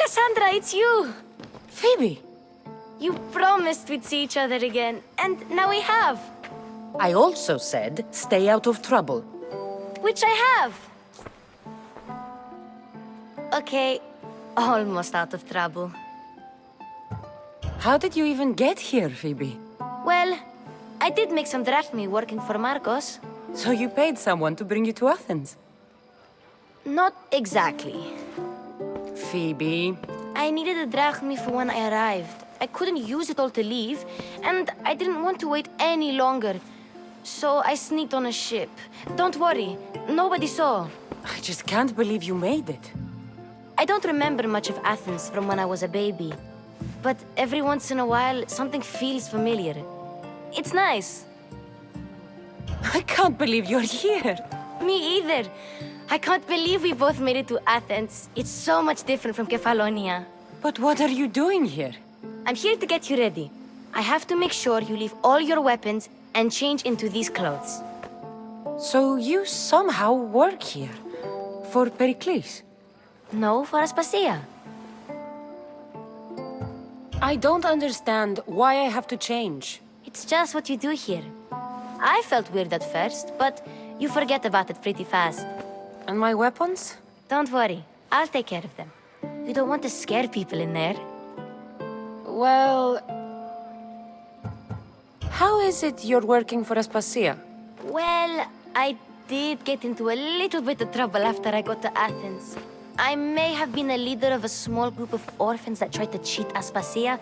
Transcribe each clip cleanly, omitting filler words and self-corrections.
Kassandra, it's you! Phoebe! You promised we'd see each other again, and now we have. I also said, stay out of trouble. Which I have. Okay, almost out of trouble. How did you even get here, Phoebe? Well, I did make some drachmae working for Marcos. So you paid someone to bring you to Athens? Not exactly. Phoebe... I needed a drachmae for when I arrived. I couldn't use it all to leave, and I didn't want to wait any longer. So I sneaked on a ship. Don't worry, nobody saw. I just can't believe you made it. I don't remember much of Athens from when I was a baby. But every once in a while, something feels familiar. It's nice. I can't believe you're here. Me either. I can't believe we both made it to Athens. It's so much different from Kefalonia. But what are you doing here? I'm here to get you ready. I have to make sure you leave all your weapons and change into these clothes. So you somehow work here? For Perikles? No, for Aspasia. I don't understand why I have to change. It's just what you do here. I felt weird at first, but you forget about it pretty fast. And my weapons? Don't worry, I'll take care of them. You don't want to scare people in there. Well... How is it you're working for Aspasia? Well, I did get into a little bit of trouble after I got to Athens. I may have been a leader of a small group of orphans that tried to cheat Aspasia.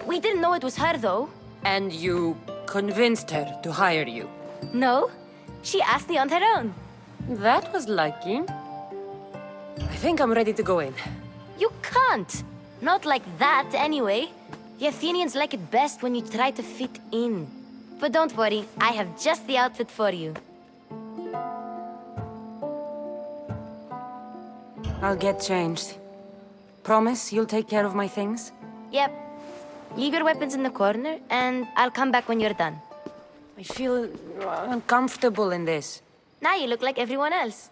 We didn't know it was her, though. And you convinced her to hire you? No, she asked me on her own. That was lucky. I think I'm ready to go in. You can't. Not like that, anyway. The Athenians like it best when you try to fit in. But don't worry, I have just the outfit for you. I'll get changed. Promise you'll take care of my things? Yep. Leave your weapons in the corner, and I'll come back when you're done. I feel uncomfortable in this. Now you look like everyone else.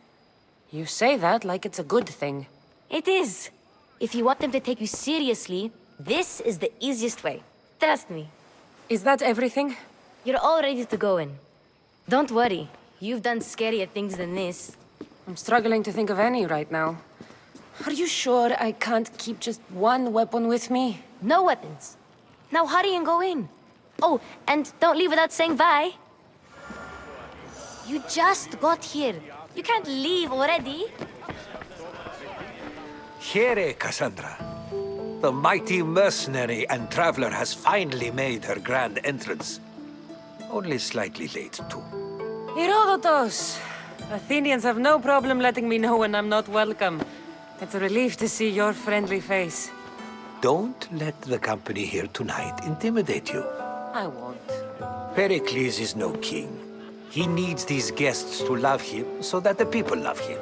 You say that like it's a good thing. It is. If you want them to take you seriously, this is the easiest way. Trust me. Is that everything? You're all ready to go in. Don't worry. You've done scarier things than this. I'm struggling to think of any right now. Are you sure I can't keep just one weapon with me? No weapons. Now hurry and go in. Oh, and don't leave without saying bye. You just got here. You can't leave already. Here, Kassandra. The mighty mercenary and traveler has finally made her grand entrance. Only slightly late, too. Herodotus! Athenians have no problem letting me know when I'm not welcome. It's a relief to see your friendly face. Don't let the company here tonight intimidate you. I won't. Perikles is no king. He needs these guests to love him so that the people love him.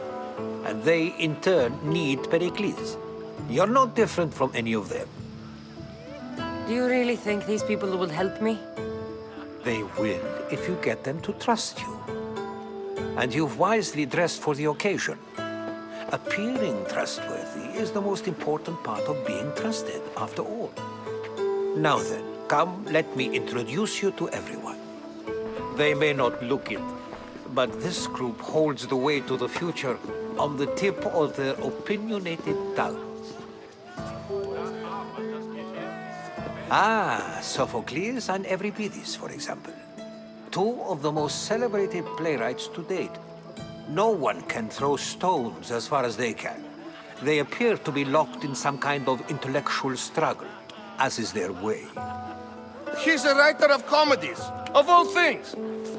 And they, in turn, need Perikles. You're no different from any of them. Do you really think these people will help me? They will if you get them to trust you. And you've wisely dressed for the occasion. Appearing trustworthy is the most important part of being trusted, after all. Now then, come, let me introduce you to everyone. They may not look it, but this group holds the way to the future on the tip of their opinionated tongues. Ah, Sophocles and Euripides, for example. Two of the most celebrated playwrights to date. No one can throw stones as far as they can. They appear to be locked in some kind of intellectual struggle, as is their way. He's a writer of comedies, of all things.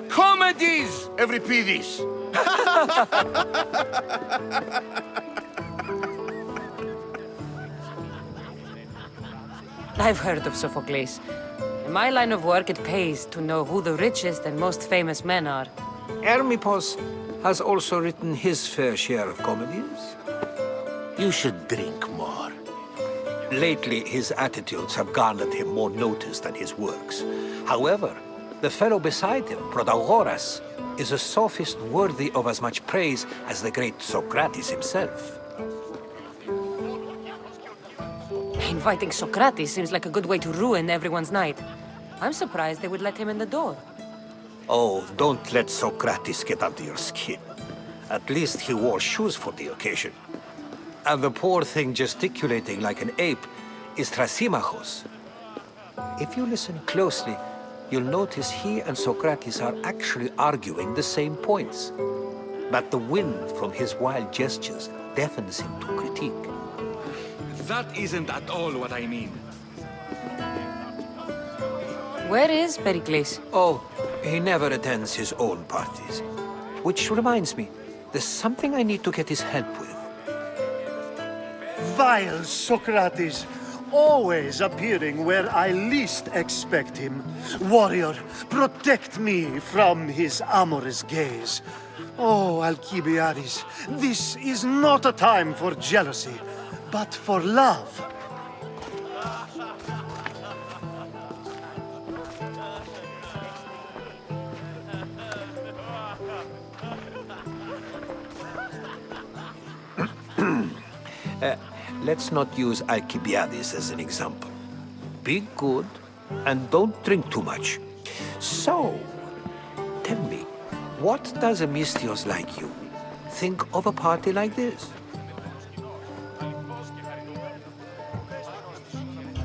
Comedies, Euripides. I've heard of Sophocles. In my line of work, it pays to know who the richest and most famous men are. Hermippos has also written his fair share of comedies. You should drink more. Lately, his attitudes have garnered him more notice than his works. However, the fellow beside him, Protagoras, is a sophist worthy of as much praise as the great Socrates himself. Inviting Socrates seems like a good way to ruin everyone's night. I'm surprised they would let him in the door. Oh, don't let Socrates get under your skin. At least he wore shoes for the occasion. And the poor thing gesticulating like an ape is Thrasymachos. If you listen closely, you'll notice he and Socrates are actually arguing the same points. But the wind from his wild gestures deafens him to critique. That isn't at all what I mean. Where is Perikles? Oh, he never attends his own parties. Which reminds me, there's something I need to get his help with. Vile Socrates, always appearing where I least expect him. Warrior, protect me from his amorous gaze. Oh, Alcibiades, this is not a time for jealousy, but for love. Let's not use Alcibiades as an example. Be good, and don't drink too much. So, tell me, what does a Mystios like you think of a party like this?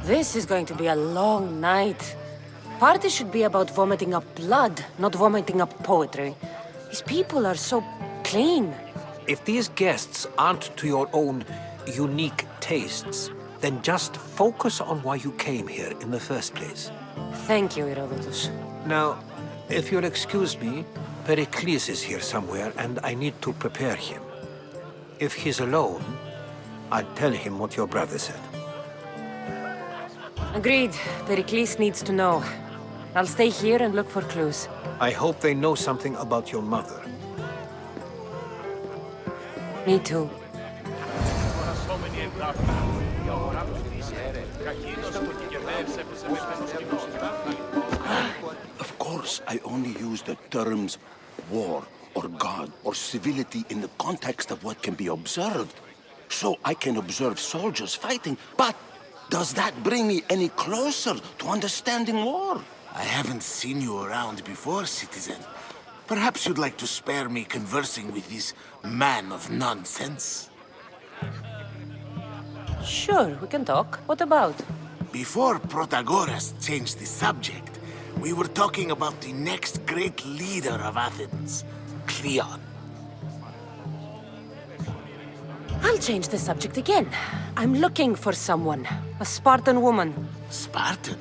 This is going to be a long night. Party should be about vomiting up blood, not vomiting up poetry. These people are so clean. If these guests aren't to your own unique tastes, then just focus on why you came here in the first place. Thank you, Herodotus. Now, if you'll excuse me, Perikles is here somewhere, and I need to prepare him. If he's alone, I'll tell him what your brother said. Agreed. Perikles needs to know. I'll stay here and look for clues. I hope they know something about your mother. Me too. Of course, I only use the terms war or god or civility in the context of what can be observed. So I can observe soldiers fighting, but does that bring me any closer to understanding war? I haven't seen you around before, citizen. Perhaps you'd like to spare me conversing with this man of nonsense? Sure, we can talk. What about? Before Protagoras changed the subject, we were talking about the next great leader of Athens, Cleon. I'll change the subject again. I'm looking for someone. A Spartan woman. Spartan?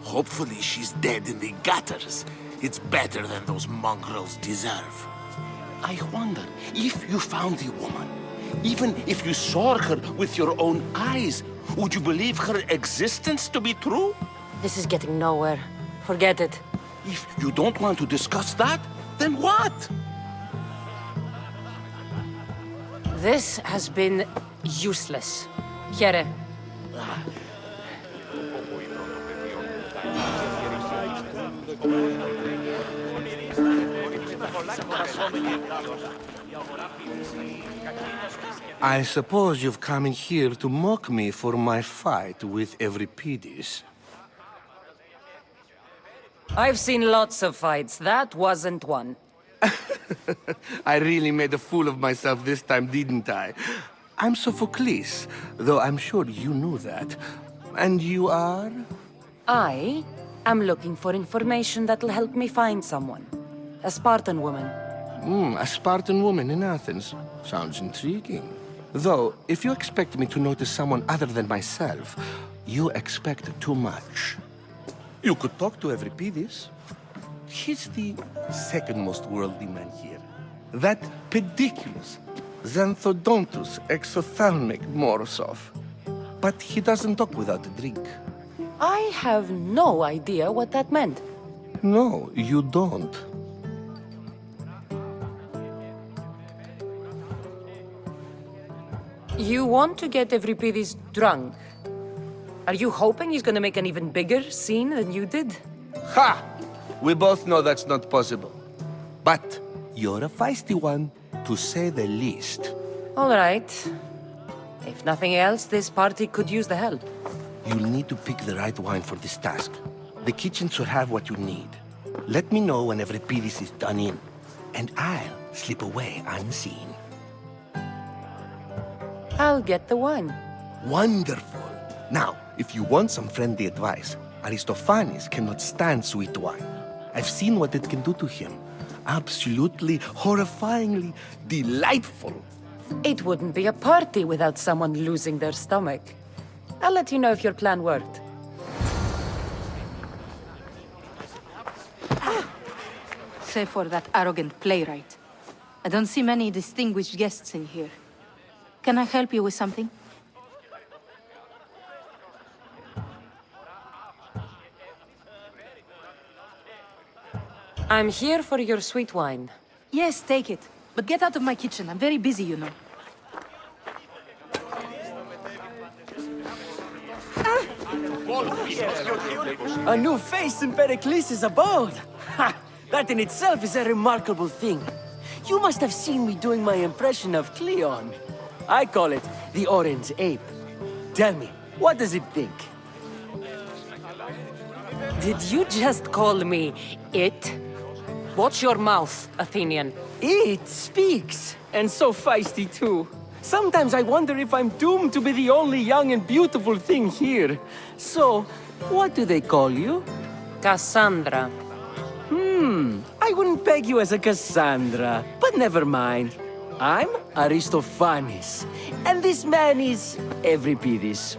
Hopefully she's dead in the gutters. It's better than those mongrels deserve. I wonder if you found the woman, even if you saw her with your own eyes, would you believe her existence to be true? This is getting nowhere. Forget it. If you don't want to discuss that, then what? This has been useless. Here. I suppose you've come in here to mock me for my fight with Euripides. I've seen lots of fights. That wasn't one. I really made a fool of myself this time, didn't I? I'm Sophocles, though I'm sure you knew that. And you are? I am looking for information that'll help me find someone. A Spartan woman. A Spartan woman in Athens. Sounds intriguing. Though, if you expect me to notice someone other than myself, you expect too much. You could talk to Euripides. He's the second most worldly man here. That pediculous, xanthodontus exophthalmic Morosov. But he doesn't talk without a drink. I have no idea what that meant. No, you don't. You want to get Euripides drunk? Are you hoping he's gonna make an even bigger scene than you did? Ha! We both know that's not possible. But you're a feisty one, to say the least. All right. If nothing else, this party could use the help. You'll need to pick the right wine for this task. The kitchen should have what you need. Let me know when every piece is done in, and I'll slip away unseen. I'll get the wine. Wonderful. Now, if you want some friendly advice, Aristophanes cannot stand sweet wine. I've seen what it can do to him. Absolutely, horrifyingly delightful. It wouldn't be a party without someone losing their stomach. I'll let you know if your plan worked. Save for that arrogant playwright. I don't see many distinguished guests in here. Can I help you with something? I'm here for your sweet wine. Yes, take it. But get out of my kitchen. I'm very busy, you know. A new face in Perikles' abode! Ha! That in itself is a remarkable thing. You must have seen me doing my impression of Cleon. I call it the Orange Ape. Tell me, what does it think? Did you just call me it? Watch your mouth, Athenian. It speaks, and so feisty too. Sometimes I wonder if I'm doomed to be the only young and beautiful thing here. So, what do they call you? Kassandra. I wouldn't peg you as a Kassandra, but never mind. I'm Aristophanes, and this man is Euripides.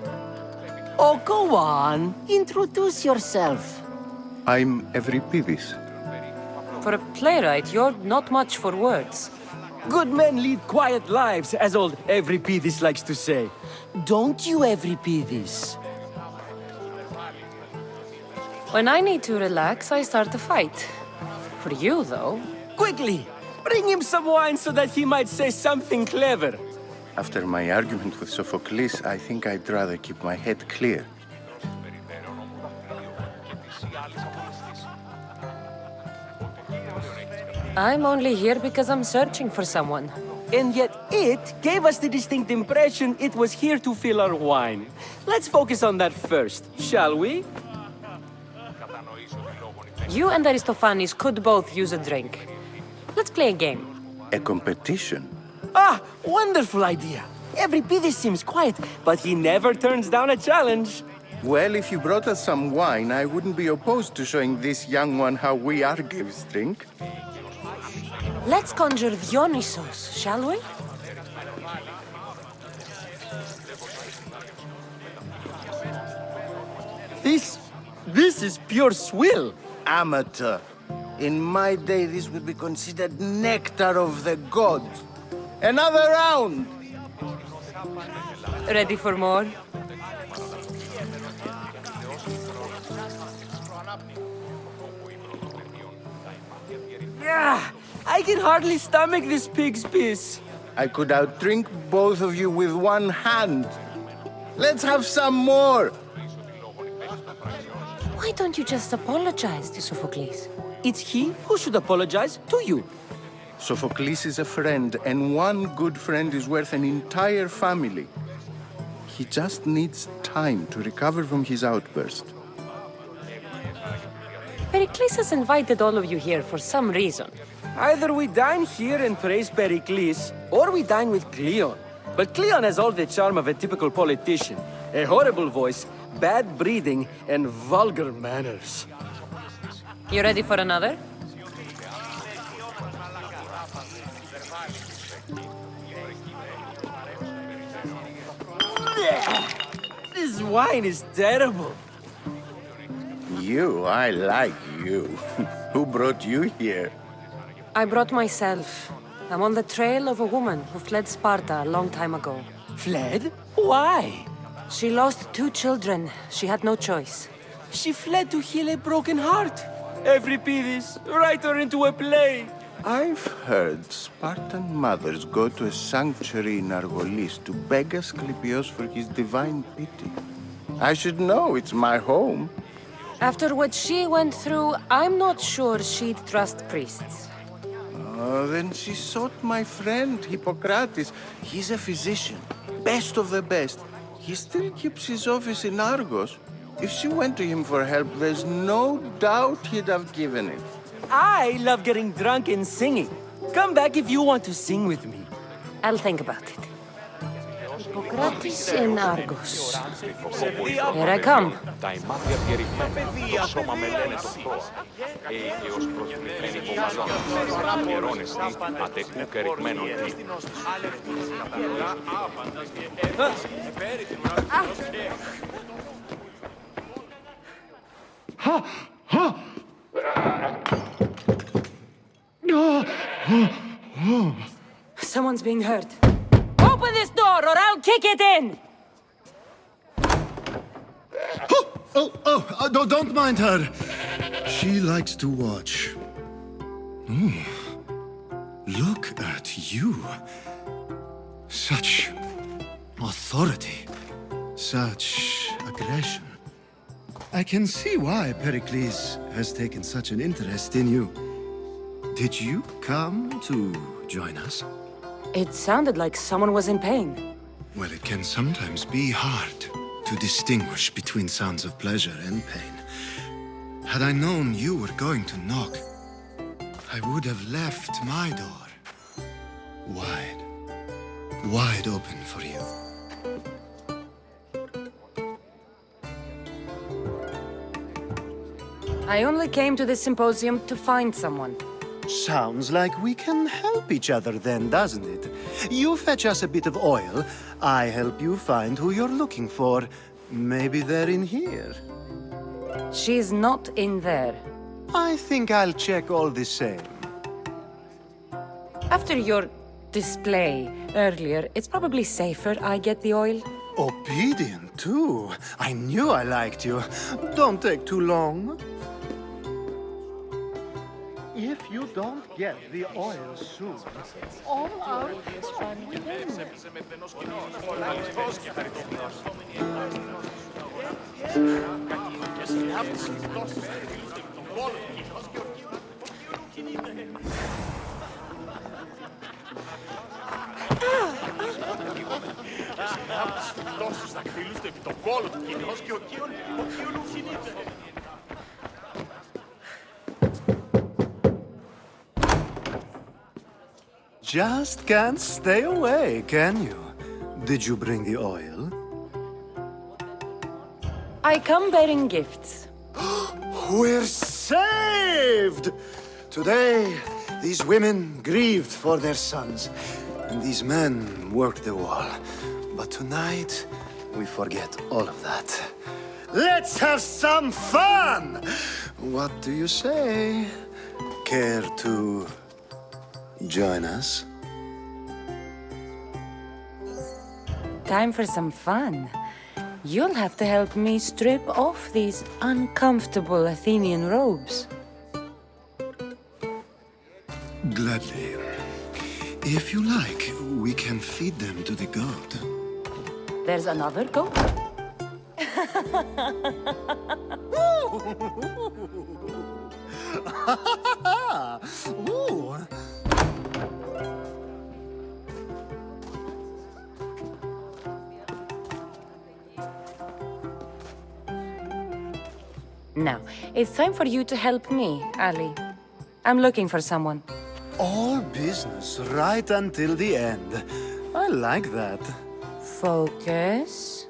Oh, go on. Introduce yourself. I'm Euripides. For a playwright, you're not much for words. Good men lead quiet lives, as old Euripides likes to say. Don't you, Euripides? When I need to relax, I start a fight. For you, though. Quickly! Bring him some wine so that he might say something clever. After my argument with Sophocles, I think I'd rather keep my head clear. I'm only here because I'm searching for someone. And yet it gave us the distinct impression it was here to fill our wine. Let's focus on that first, shall we? You and Aristophanes could both use a drink. Let's play a game. A competition? Ah, wonderful idea. Euripides seems quiet, but he never turns down a challenge. Well, if you brought us some wine, I wouldn't be opposed to showing this young one how we Argives drink. Let's conjure Dionysos, shall we? This is pure swill. Amateur. In my day, this would be considered nectar of the gods. Another round! Ready for more? Yeah, I can hardly stomach this pig's piss. I could outdrink both of you with one hand. Let's have some more! Why don't you just apologize to Sophocles? It's he who should apologize to you. Sophocles is a friend, and one good friend is worth an entire family. He just needs time to recover from his outburst. Perikles has invited all of you here for some reason. Either we dine here and praise Perikles, or we dine with Cleon. But Cleon has all the charm of a typical politician. A horrible voice, bad breeding, and vulgar manners. You ready for another? This wine is terrible. You, I like you. Who brought you here? I brought myself. I'm on the trail of a woman who fled Sparta a long time ago. Fled? Why? She lost 2 children. She had no choice. She fled to heal a broken heart. Euripides, write her into a play. I've heard Spartan mothers go to a sanctuary in Argolis to beg Asclepios for his divine pity. I should know, it's my home. After what she went through, I'm not sure she'd trust priests. Oh, then she sought my friend, Hippocrates. He's a physician, best of the best. He still keeps his office in Argos. If she went to him for help, there's no doubt he'd have given it. I love getting drunk and singing. Come back if you want to sing with me. I'll think about it. Hippocrates in Argos. Here I come. Τα ημάτια διερριγμένα, το σώμα με λένε το πρόα. Έχει ως προσβλημένη υπομαζόνα. Αμυρώνεστη, ατεκού και ρηγμένων τι. Someone's being hurt. Open this door or I'll kick it in! Don't mind her. She likes to watch. Look at you. Such authority. Such aggression. I can see why Perikles has taken such an interest in you. Did you come to join us? It sounded like someone was in pain. Well, it can sometimes be hard to distinguish between sounds of pleasure and pain. Had I known you were going to knock, I would have left my door wide open for you. I only came to this symposium to find someone. Sounds like we can help each other then, doesn't it? You fetch us a bit of oil, I help you find who you're looking for. Maybe they're in here. She's not in there. I think I'll check all the same. After your display earlier, it's probably safer I get the oil. Obedient, too. I knew I liked you. Don't take too long. If you don't get the oil soon, all our fun will end. Just can't stay away, can you? Did you bring the oil? I come bearing gifts. We're saved! Today, these women grieved for their sons, and these men worked the wall. But tonight, we forget all of that. Let's have some fun! What do you say? Care to join us? Time for some fun. You'll have to help me strip off these uncomfortable Athenian robes. Gladly. If you like, we can feed them to the god. There's another goat? Ooh. Now, it's time for you to help me, Ali. I'm looking for someone. All business right until the end. I like that. Focus.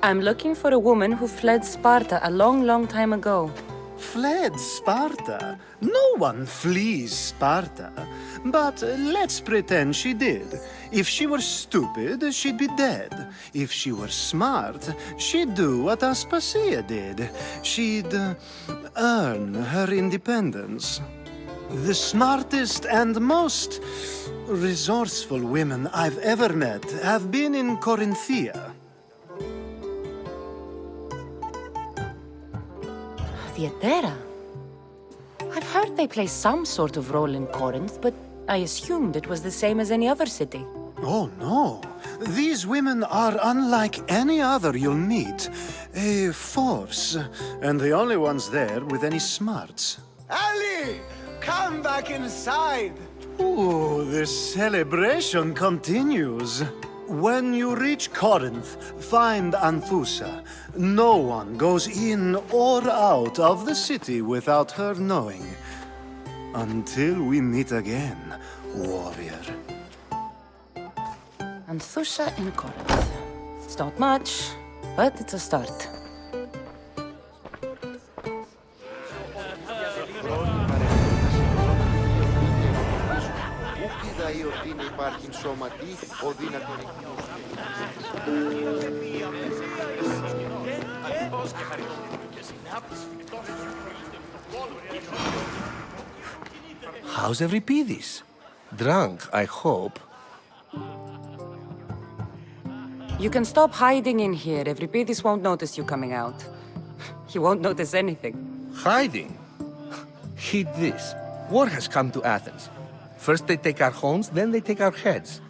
I'm looking for a woman who fled Sparta a long, long time ago. Fled Sparta? No one flees Sparta. But let's pretend she did. If she were stupid, she'd be dead. If she were smart, she'd do what Aspasia did. She'd earn her independence. The smartest and most resourceful women I've ever met have been in Corinthia. Theatera? I've heard they play some sort of role in Corinth, but I assumed it was the same as any other city. Oh, no. These women are unlike any other you'll meet. A force, and the only ones there with any smarts. Ali! Come back inside! Ooh, the celebration continues. When you reach Corinth, find Anthusa. No one goes in or out of the city without her knowing. Until we meet again, warrior. Anthusa in Corinth. It's not much, but it's a start. How's Euripides? Drunk, I hope. You can stop hiding in here. Euripides won't notice you coming out. He won't notice anything. Hiding? Heed this. War has come to Athens. First they take our homes, then they take our heads.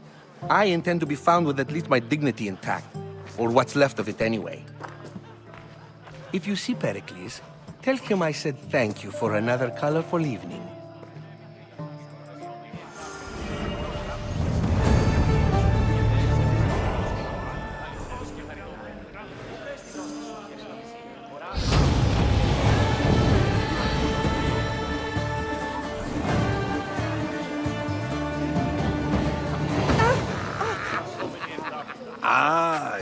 I intend to be found with at least my dignity intact. Or what's left of it anyway. If you see Perikles, tell him I said thank you for another colorful evening.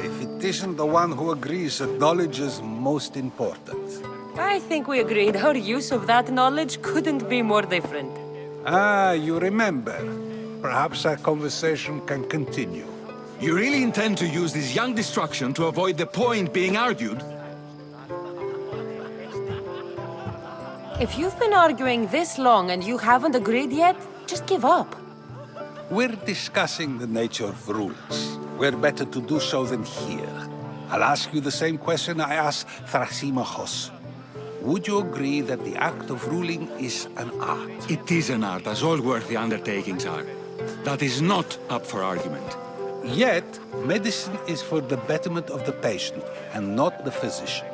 If it isn't the one who agrees that knowledge is most important. I think we agreed our use of that knowledge couldn't be more different. You remember. Perhaps our conversation can continue. You really intend to use this young destruction to avoid the point being argued? If you've been arguing this long and you haven't agreed yet, just give up. We're discussing the nature of rules. Where better to do so than here? I'll ask you the same question I asked Thrasymachos. Would you agree that the act of ruling is an art? It is an art, as all worthy undertakings are. That is not up for argument. Yet, medicine is for the betterment of the patient, and not the physician.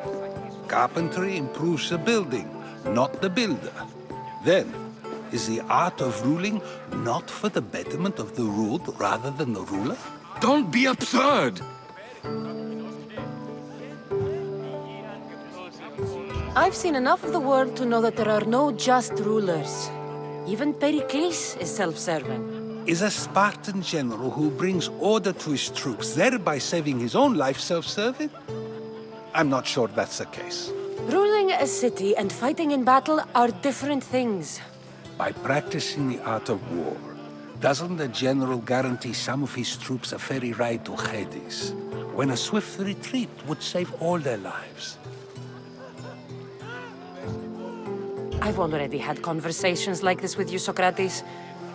Carpentry improves the building, not the builder. Then, is the art of ruling not for the betterment of the ruled rather than the ruler? Don't be absurd! I've seen enough of the world to know that there are no just rulers. Even Perikles is self-serving. Is a Spartan general who brings order to his troops, thereby saving his own life, self-serving? I'm not sure that's the case. Ruling a city and fighting in battle are different things. By practicing the art of war, doesn't the general guarantee some of his troops a ferry ride to Hades, when a swift retreat would save all their lives? I've already had conversations like this with you, Socrates.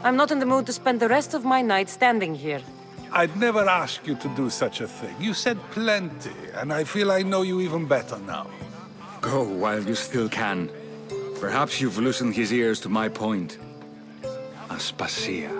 I'm not in the mood to spend the rest of my night standing here. I'd never ask you to do such a thing. You said plenty, and I feel I know you even better now. Go while you still can. Perhaps you've loosened his ears to my point. Aspasia.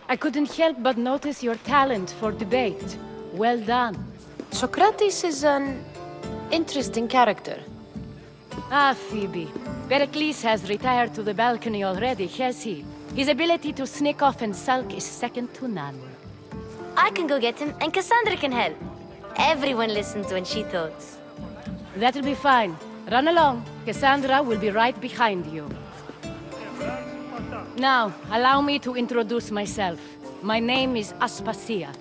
I couldn't help but notice your talent for debate. Well done. Socrates is an interesting character. Ah, Phoebe. Perikles has retired to the balcony already, has he? His ability to sneak off and sulk is second to none. I can go get him, and Kassandra can help. Everyone listens when she talks. That'll be fine. Run along. Kassandra will be right behind you. Now, allow me to introduce myself. My name is Aspasia.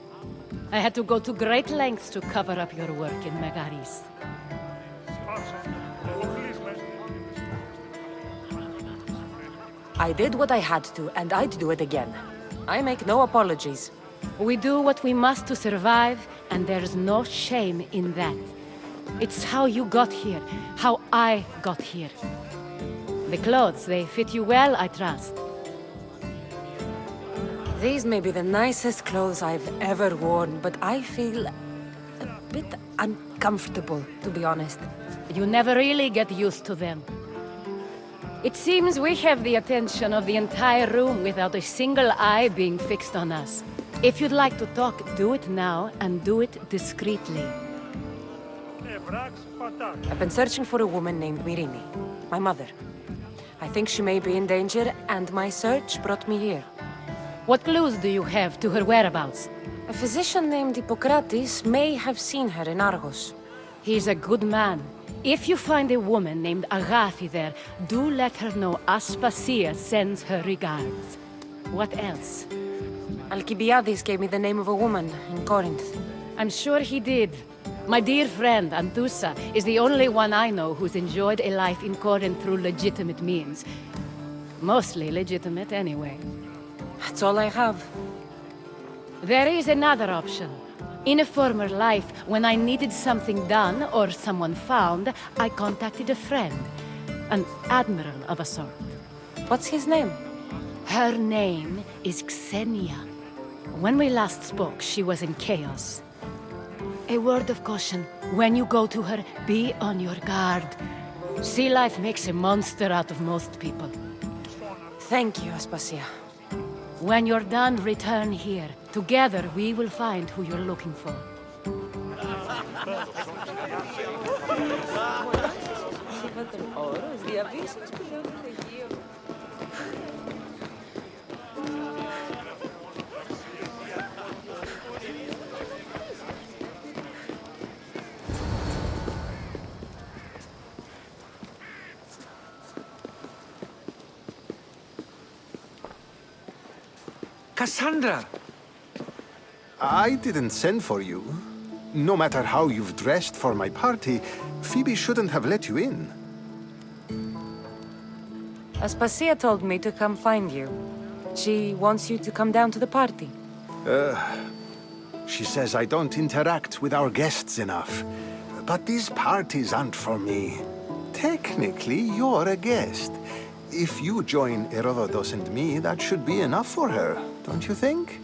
I had to go to great lengths to cover up your work in Megaris. I did what I had to, and I'd do it again. I make no apologies. We do what we must to survive, and there's no shame in that. It's how you got here, how I got here. The clothes, they fit you well, I trust. These may be the nicest clothes I've ever worn, but I feel a bit uncomfortable, to be honest. You never really get used to them. It seems we have the attention of the entire room without a single eye being fixed on us. If you'd like to talk, do it now, and do it discreetly. I've been searching for a woman named Myrine, my mother. I think she may be in danger, and my search brought me here. What clues do you have to her whereabouts? A physician named Hippocrates may have seen her in Argos. He's a good man. If you find a woman named Agathi there, do let her know Aspasia sends her regards. What else? Alcibiades gave me the name of a woman in Corinth. I'm sure he did. My dear friend, Anthusa, is the only one I know who's enjoyed a life in Corinth through legitimate means. Mostly legitimate, anyway. That's all I have. There is another option. In a former life, when I needed something done or someone found, I contacted a friend. An admiral of a sort. What's his name? Her name is Xenia. When we last spoke, she was in chaos. A word of caution. When you go to her, be on your guard. Sea life makes a monster out of most people. Thank you, Aspasia. When you're done, return here. Together, we will find who you're looking for. Kassandra! I didn't send for you. No matter how you've dressed for my party, Phoebe shouldn't have let you in. Aspasia told me to come find you. She wants you to come down to the party. She says I don't interact with our guests enough. But these parties aren't for me. Technically, you're a guest. If you join Herodotus and me, that should be enough for her, don't you think?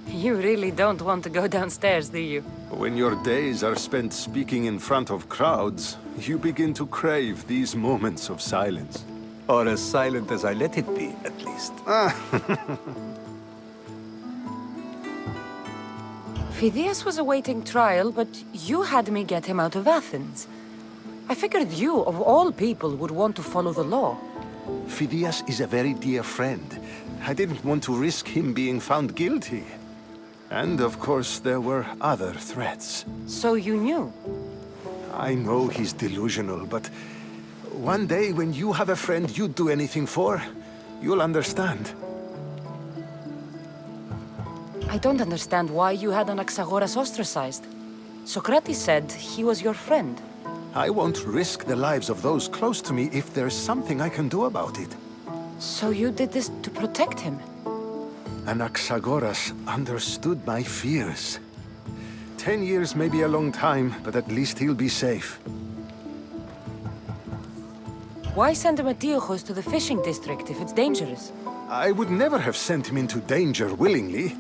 You really don't want to go downstairs, do you? When your days are spent speaking in front of crowds, you begin to crave these moments of silence. Or as silent as I let it be, at least. Phidias was awaiting trial, but you had me get him out of Athens. I figured you, of all people, would want to follow the law. Phidias is a very dear friend. I didn't want to risk him being found guilty. And of course, there were other threats. So you knew? I know he's delusional, but one day when you have a friend you'd do anything for, you'll understand. I don't understand why you had Anaxagoras ostracized. Socrates said he was your friend. I won't risk the lives of those close to me if there's something I can do about it. So you did this to protect him? Anaxagoras understood my fears. 10 years may be a long time, but at least he'll be safe. Why send Metiochos to the fishing district if it's dangerous? I would never have sent him into danger willingly.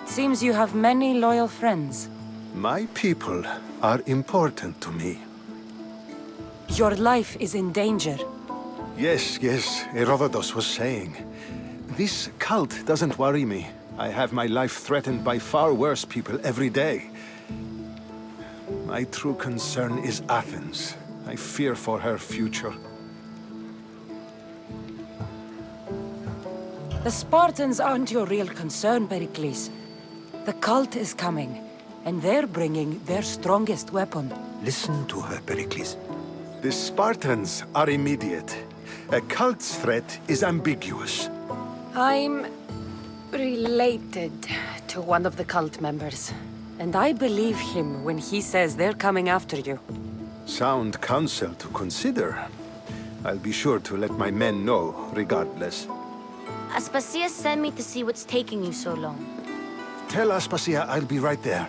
It seems you have many loyal friends. My people are important to me. Your life is in danger. Yes, Herodotus was saying. This cult doesn't worry me. I have my life threatened by far worse people every day. My true concern is Athens. I fear for her future. The Spartans aren't your real concern, Perikles. The cult is coming, and they're bringing their strongest weapon. Listen to her, Perikles. The Spartans are immediate. A cult's threat is ambiguous. I'm related to one of the cult members, and I believe him when he says they're coming after you. Sound counsel to consider. I'll be sure to let my men know, regardless. Aspasia sent me to see what's taking you so long. Tell Aspasia I'll be right there.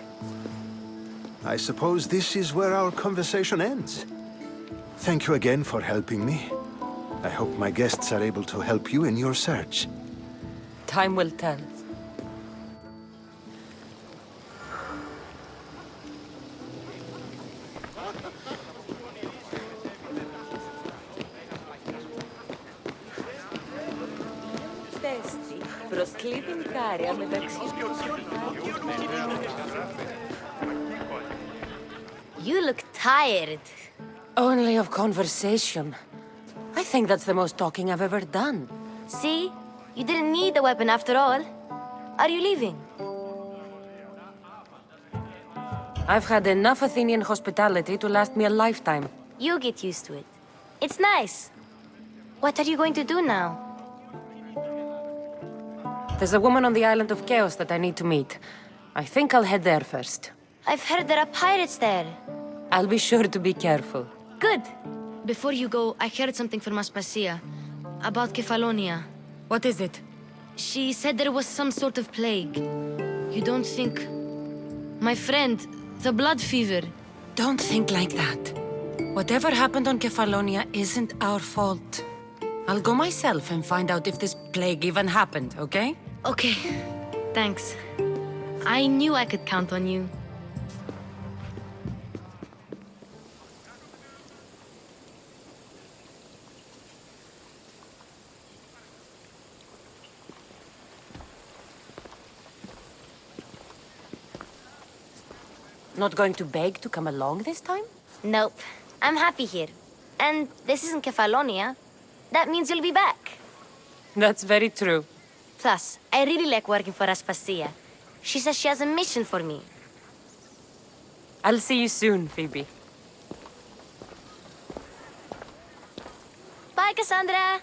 I suppose this is where our conversation ends. Thank you again for helping me. I hope my guests are able to help you in your search. Time will tell. You look tired. Only of conversation. I think that's the most talking I've ever done. See? You didn't need the weapon after all. Are you leaving? I've had enough Athenian hospitality to last me a lifetime. You get used to it. It's nice. What are you going to do now? There's a woman on the island of Chaos that I need to meet. I think I'll head there first. I've heard there are pirates there. I'll be sure to be careful. Good. Before you go, I heard something from Aspasia. About Kefalonia. What is it? She said there was some sort of plague. You don't think... My friend, the blood fever. Don't think like that. Whatever happened on Kefalonia isn't our fault. I'll go myself and find out if this plague even happened, okay? Okay. Thanks. I knew I could count on you. Not going to beg to come along this time? Nope. I'm happy here. And this isn't Kefalonia. That means you'll be back. That's very true. Plus, I really like working for Aspasia. She says she has a mission for me. I'll see you soon, Phoebe. Bye, Kassandra!